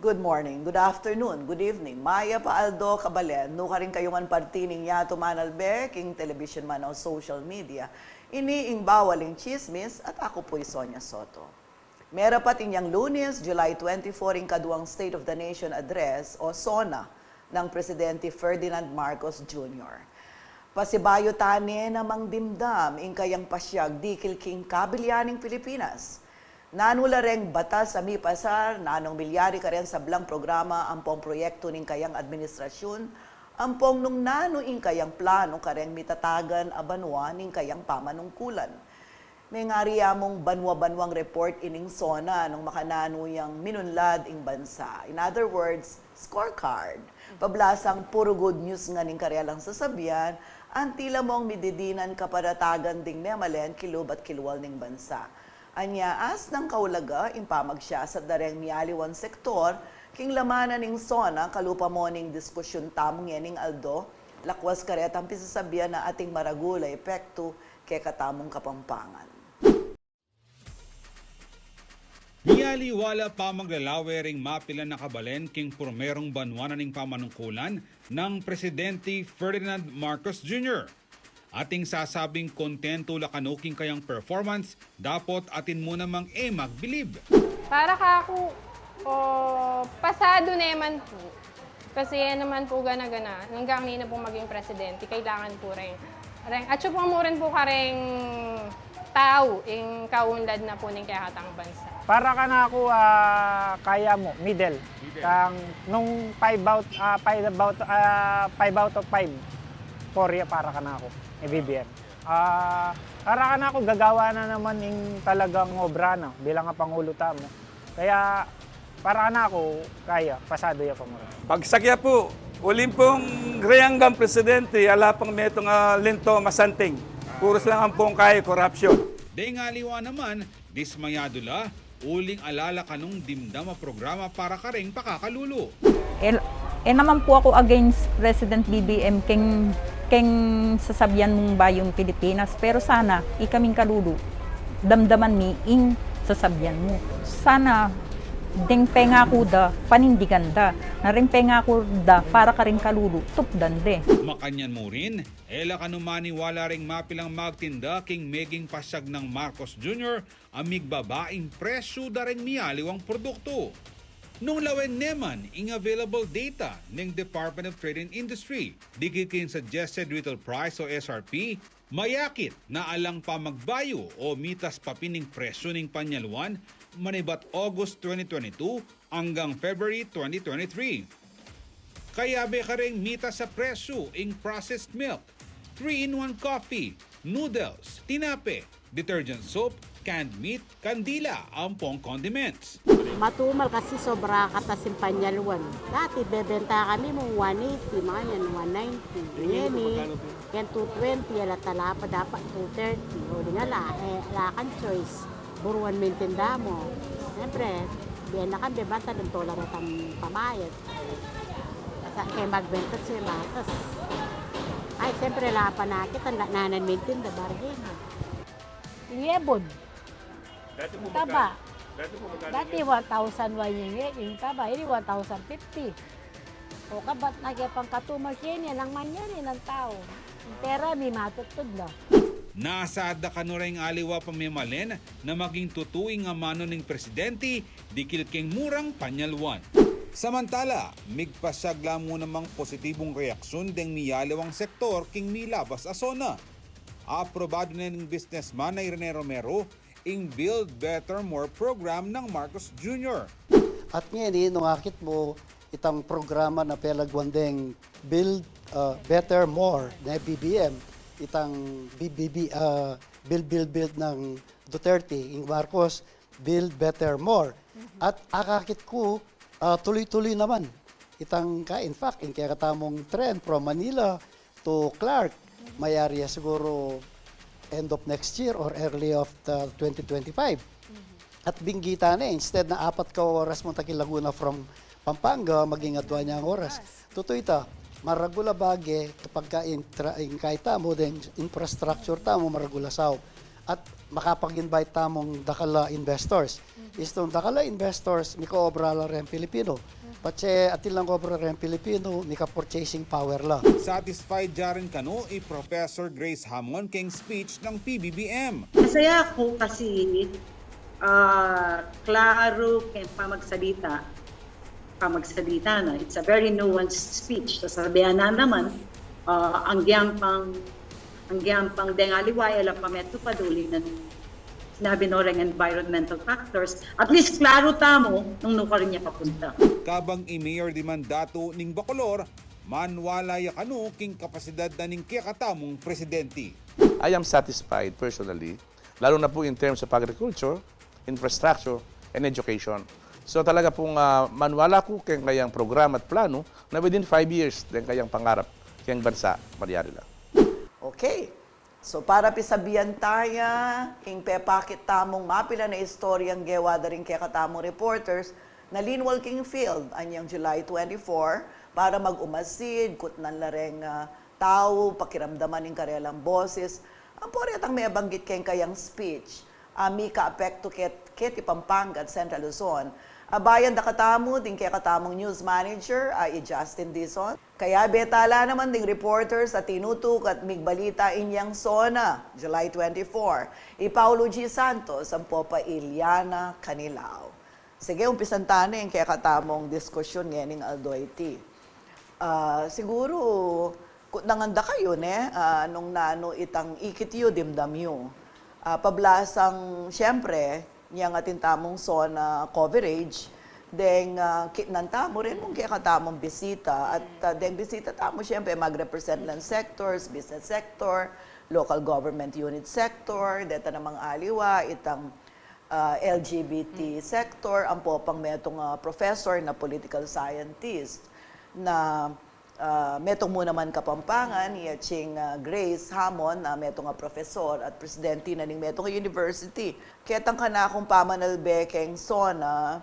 Good morning, good afternoon, good evening. Maya Paaldo Kabalen, no ka rin kayo man partining yato manalbe, king television man o social media. Iniing bawaling chismis at ako po'y Sonia Soto. Merapat inyang Lunes, July 24, ing kaduang State of the Nation Address o SONA ng Presidente Ferdinand Marcos Jr. Pasibayo tani namang dimdam ing kayang pasyag dikil king kabilyaning Pilipinas. Nanula reng batas sa pasar, nanong milyari ka rin sa blang programa ampong proyekto ning kayang administrasyon, ampong nung nano ing kayang plano ka rin mitatagan abanwa ning kayang pamanungkulan. May ngari among banwa-banwang report ining SONA nung makanano yang minunlad ing bansa. In other words, scorecard. Pablasang puro good news nga ning karya lang sasabihan, antila mong mididinan kaparatagan ding memalen kilub at kilwal ning bansa. Anyaas ng kaulaga, impamag siya sa dareng mialiwan sektor, king lamanan ning SONA, kalupa mo ning diskusyon tamong yening Aldo, lakwas karetang pisasabihan na ating maragula epekto kay katamong kapampangan. Mialiwala pa maglalawe ring mapila na kabalen king purmerong banwanan ning pamanungkulan ng Presidente Ferdinand Marcos Jr. Ating sasabing kontento lakanuking kayang performance, dapat atin mo namang magbilib. Para ka ako, pasado naman po. Kasi yan naman po gana-gana. Hanggang nina po maging presidente, kailangan po rin. At siya po mo rin po ka rin tao, yung kaunlad na po ng kakatang bansa. Para ka na ako, kaya mo, middle. Nung 5 out of 5, Korea para ka na ako. BBM. Para ka na ako gagawa na naman yung talagang obra na bilang nga Pangulo tamo. Kaya para ka na ako kaya, pasado ya pa mo. Pagsakya po, ulim pong reyanggang presidente, ala pang metong lento masanting. Puros lang ang pong kaya korupsyon. Deng aliwa naman, dismayado la, uling alala kanong dimdama programa para ka ring pakakalulo. Naman po ako against President BBM keng sasabyan mong bayong Pilipinas, pero sana ikaming kalulo damdaman mi ing sasabyan mo. Sana ding penga ko da panindigan da, naring penga ko da para ka ring kalulo tupdan de. Makanyan mo rin, ela kanumaniwala ring mapilang magtinda king meging pasyag ng Marcos Jr. amig babaing presyo da ring mialiwang produkto. Nung lawen neman ing available data ng Department of Trade and Industry, dikikin suggested retail price o SRP, mayakit na alang pa magbayo o mitas papining presyo ng panyaluan manibat August 2022 hanggang February 2023. Kaya be ka ring mitas sa presyo ing processed milk, 3-in-1 coffee, noodles, tinape, detergent soap, canned meat, kandila, ampong condiments. Matumal kasi sobra katasim panyaluan. Dati bebenta kami mong 180, mga yan, 190. Yan yan 220, ala talapa dapat 230. O di nga lakan choice. Buruan mintinda mo. Siyempre, biyan na kami, bata ng $1 at ang pamayat. Kaya magbenta siya matas. Ay, siyempre, lapan na kita, nanan mintinda, bargain. Yebon. Taba. Dati 1,000 wanyenge, yung taba, ini 1,050. O kabat na kaya pang katumas yan, yan ang manyan ng tao. Yung pera, may matutod na. Nasada kanureng aliwa pamimalen na maging tutuing nga mano ng presidente, dikil king murang panyalwan. Samantala, migpasagla mo namang positibong reaksyon deng miyaliwang sektor king milabas a SONA. Aprobado na ng businessman na Rene Romero ing Build Better More program ng Marcos Jr. At ngayon, nung akit mo itang programa na pelagwandeng Build Better More na BBM, itang build ng Duterte, ing Marcos, Build Better More. At akakit ko, tuloy-tuloy naman. In fact, kaya katamong trend from Manila to Clark, may area siguro end of next year or early of 2025. At binggita na instead na 4 ka oras mo taki Laguna from Pampanga, maging adwa niya ang oras. Totoo ita, maragula bage kapag kaita mo, then infrastructure ta mo maragula sao. at makapag-invite tamong dakala investors. Istong dakala investors, mika obra la rin Pilipino. Patse atin lang obra rin Pilipino, mika purchasing power la. Satisfied dyan kano Professor Grace Hamon king speech ng PBBM. Masaya ako kasi klaro kaya pamagsalita na. It's a very nuanced speech. Sasabihan na naman, ang giyampang dengaliway alam pameto paduli na sinabi no ring environmental factors. At least klaro tamo nung nuka rin niya papunta. Kabang i-mayor di mandato ning Bacolor, manwalaya kano king kapasidad na ning kakatamong presidente. I am satisfied personally, lalo na po in terms of agriculture, infrastructure, and education. So talaga pong manwala ko kayang kayang program at plano na within 5 years din kayang pangarap kayang bansa mangyari lang. Okay. So para pisabihan taya, ing pepakit tamong mapila na istoryang gewa da rin kaya katamong reporters na Linwal King Field anyang July 24 para mag-umasid, kutnan la rin tao, pakiramdaman ng karelang boses. Ang poriat ang may banggit kayang speech, mi ka-apekto ket Pampanga at Central Luzon. Bayan da katamo, din kaya katamong news manager, Justin Dizon. Kaya betala naman ding reporters at tinutuk at migbalita inyang Sona, July 24. Paulo G. Santos, ang Popa Iliana Canilao. Sige, umpisan tani yung kaya katamong diskusyon ngayon ng Aldoyti. Siguro, nanganda kayo, nung nano itang ikityo dimdamyo. Pablasang, siyempre, niyang ating tamong Sona coverage, deng kitnantamo rin mong kaya katamong bisita. At deng bisita tamo, siyempre, mag-represent ng sectors, business sector, local government unit sector, deta namang aliwa, itang LGBT sector, ang popang metong professor na political scientist na metong mo naman Kapampangan, Ching Grace Hamon, metong professor at presidente na ning metong university. Ketang ka na akong pamanalbekeng Sona,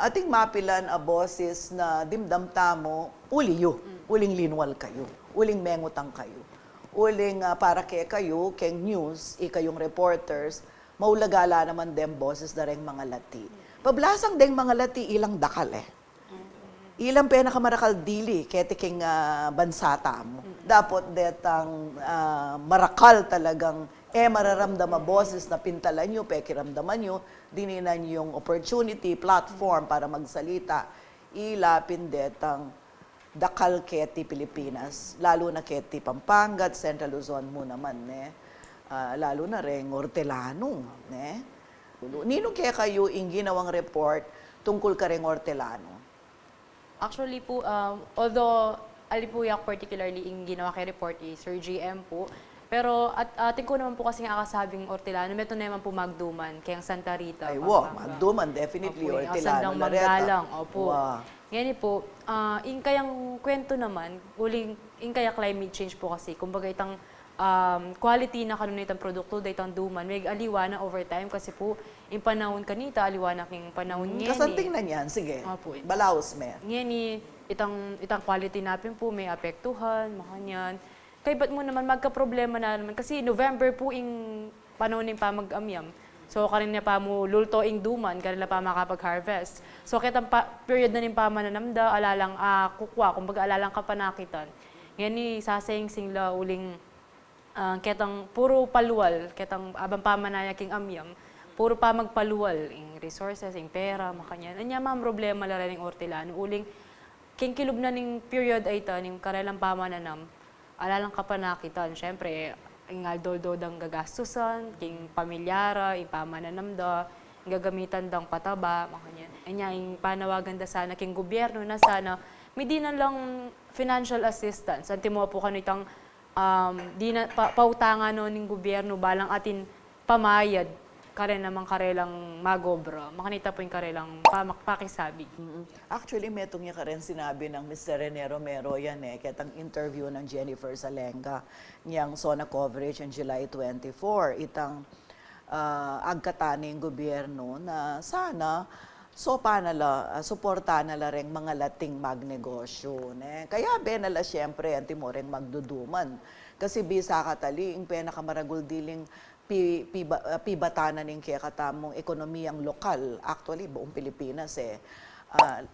ating mapilan a boses na dimdamtamo, uliyo, uling linwal kayo, uling mengutang kayo, uling para kayo, keng news, ikayong reporters, maulagala naman dem boses na rin mga lati. Pablasang deng mga lati ilang dakal ilang pinakamarakal dili ketiking bansata mo. Dapat detang marakal talagang mararamdama boses na pintalan nyo, pekiramdaman nyo, dininan yung opportunity, platform para magsalita. Ilapin detang dakal keti Pilipinas, lalo na keti Pampanga at Central Luzon mo naman, lalo na rin Hortelano. Ninong kaya kayo yung ginawang report tungkol ka rin Hortelano? Actually po, although Alipuyak particularly yung ginawa kay report Sir GM po, pero ating ko naman po kasi nga kasabing Hortelano, meto naman po Magduman, kayang Santa Rita. Ay, Magduman, definitely, Opo, Hortelano, Sandang Manggalang, opo. Wow. Yan po, yung kayang kwento naman, yung kaya climate change po kasi, kumbaga itang quality na kanunit ang produkto, daytang duman, may aliwa na overtime kasi po, yung panahon kanita, aliwa na king panahon ngeni. Kasanting na niyan, sige. Opo. Balaos me. Ngeni, itang quality natin po, may apektuhan, makanyan. Kaya ba't mo naman magka-problema na naman? Kasi November po yung panahon ng pamag-amyam. So, kanina pa mo lulto ing duman, kanina pa makapag-harvest. So, kitang period na ning pamananamda, alalang kukwa, kumbaga alalang kapanakitan. Ngeni, sasayang singla uling ketang puro paluwal, ketang abang pamanaya king amyam, puro pa magpaluwal, ing resources, ing pera, makanyan. Anya ma'am problema la rin ng Hortelano, uling king kilub na ning period ay ta, ning karelang pamananam, alalang kapanakitan, syempre, ing aldoldo dang gagastusan, king pamilyara, ing pamananamda, ing gagamitan dang pataba, makanyan. Anya, ing panawagan da sana king gobyerno na sana, may di na lang financial assistance, anti mo po kanitang di na pautangan no ning gobyerno balang atin pamayad karen namang karelang magobra makanita po yung karelang pakisabi. Actually metong niya karen sinabi ng Mr. Rene Romero yan ketang interview ng Jennifer Salenga niyang Sona coverage on July 24 itang agkataning gobyerno na sana suporta nala rin mga lating magnegosyo. Kaya benala siyempre, anti mo rin magduduman. Kasi bisa katali, yung pinakamaragul diling pibatanan ng kaya katamong ekonomiyang lokal, actually buong Pilipinas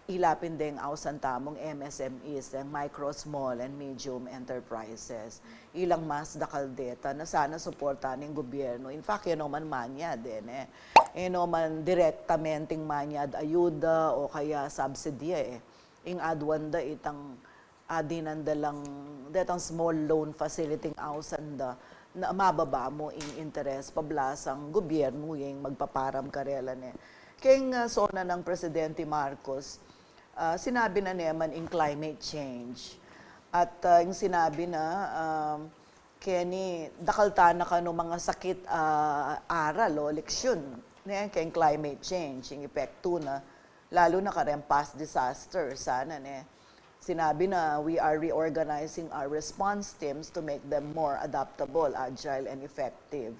ilapin din ausan tamong MSMEs, ang micro, small, and medium enterprises. Ilang mas dakal deta na sana suportahan ng gobyerno. In fact, yan naman manyad din naman direktamenting manyad ayuda o kaya subsidy ing adwanda itang adinandalang detang small loan facility ausan da na mababa mo ing interest pablasang gobyerno yung magpaparam karela Kaya sona ng Presidente Marcos, sinabi na naman in climate change. At yung sinabi na, kaya dakalta na ka no mga sakit aral o leksyon kaya climate change, yung epekto na, lalo na karang past disaster, sana sinabi na we are reorganizing our response teams to make them more adaptable, agile, and effective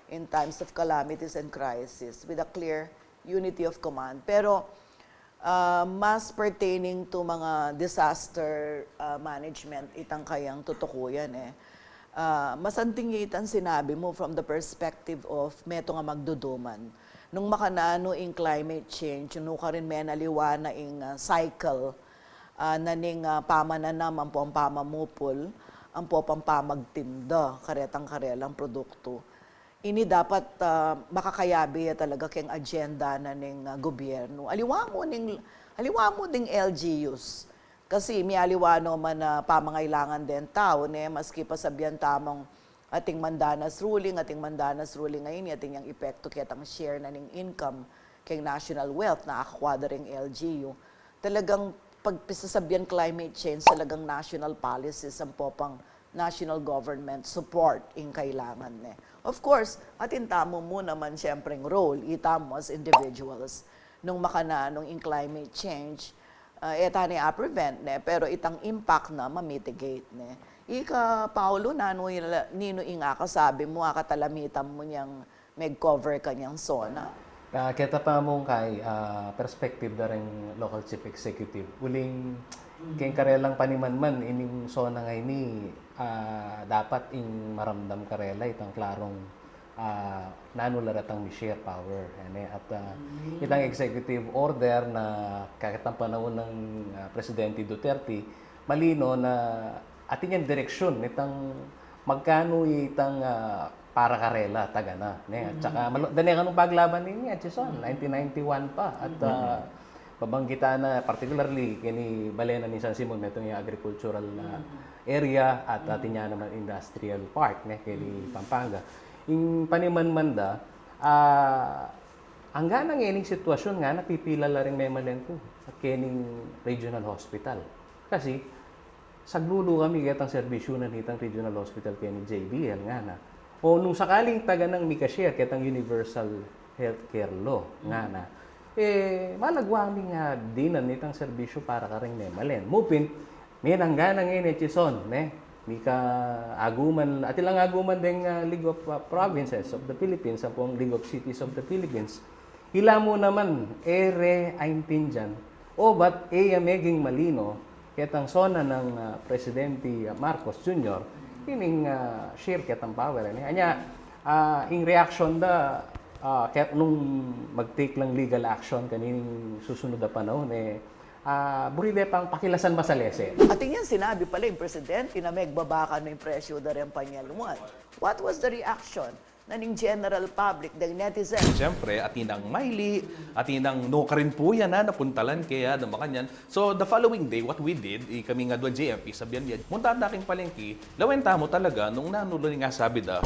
in times of calamities and crisis with a clear unity of command. Pero mas pertaining to mga disaster management, itang kayang tutukuyan masantingitan sinabi mo from the perspective of meto nga magduduman. Nung makanano in climate change, nung ka rin may naliwana in cycle, naning pamananam ang po ang pamamupol, ang po ang pamagtinda, karetang-karelang produkto. Ini dapat makakayabi talaga keng agenda na ning gobyerno. Aliwa mo ding LGUs. Kasi may aliwano man na pamangailangan din tao, maski pa sabihan tamang ating mandanas ruling ngayon, ating yung epekto kitang share na ning income keng national wealth na akakwada ring LGU. Talagang pagpisasabihan climate change, talagang national policies ang popang national government support in kailangan Of course, atin tamo mo naman siyempreng role, itamo as individuals, nung makananong in climate change, eta ni prevent pero itang impact na ma-mitigate Ika, Paulo, nino inga kasabi mo, akatalamitan mo niyang mag-cover kanyang zona. Kita pa mong kay perspective da rin local chief executive. Uling kayong karelang paniman-man, ining zona ngayon dapat ing maramdam karela itang klarong nanularatang share power. At itang executive order na kakitang panahon ng Presidente Duterte, malino na atin yung direksyon itang magkano itang para karela tagana. At saka dani kanong paglaban niya, Chison, 1991 pa. At pabanggita na particularly kini balena ni San Simon metong yung agricultural na area at atin niya naman industrial park kini Pampanga. Yung paniman-manda, ang ganang ining sitwasyon nga napipila la rin may malengko sa kining regional hospital. Kasi saglulo kami kitang serbisyo na nitang regional hospital kini JBL nga na. O nung sakaling taga ng Mikashare kitang universal healthcare law nga na. Malagwami nga dinan nitang serbisyo para ka rin malen. Mupin, may nangganang Chison, may ka aguman, at ilang aguman din League of Provinces of the Philippines, ang pong League of Cities of the Philippines. Hila mo naman, ere aintin dyan, o ba't meging malino, kitang zona ng Presidente Marcos Jr., ining share kitang power. Anya, in reaction da, kahit nung mag-take lang legal action kanining susunod na panahon, buride pang pakilasan masalese. At yan sinabi pala yung Presidente na magbabaka ng presyo da rin panyaluan. What was the reaction ng general public, ng netizen? Siyempre, atinang maili, atinang no ka rin po yan napuntalan kaya namakanyan. So, the following day, what we did, kami nga doon JMP, sabihan niya, muntaan na aking palengke, lawenta mo talaga, nung nanulo nga sabi da,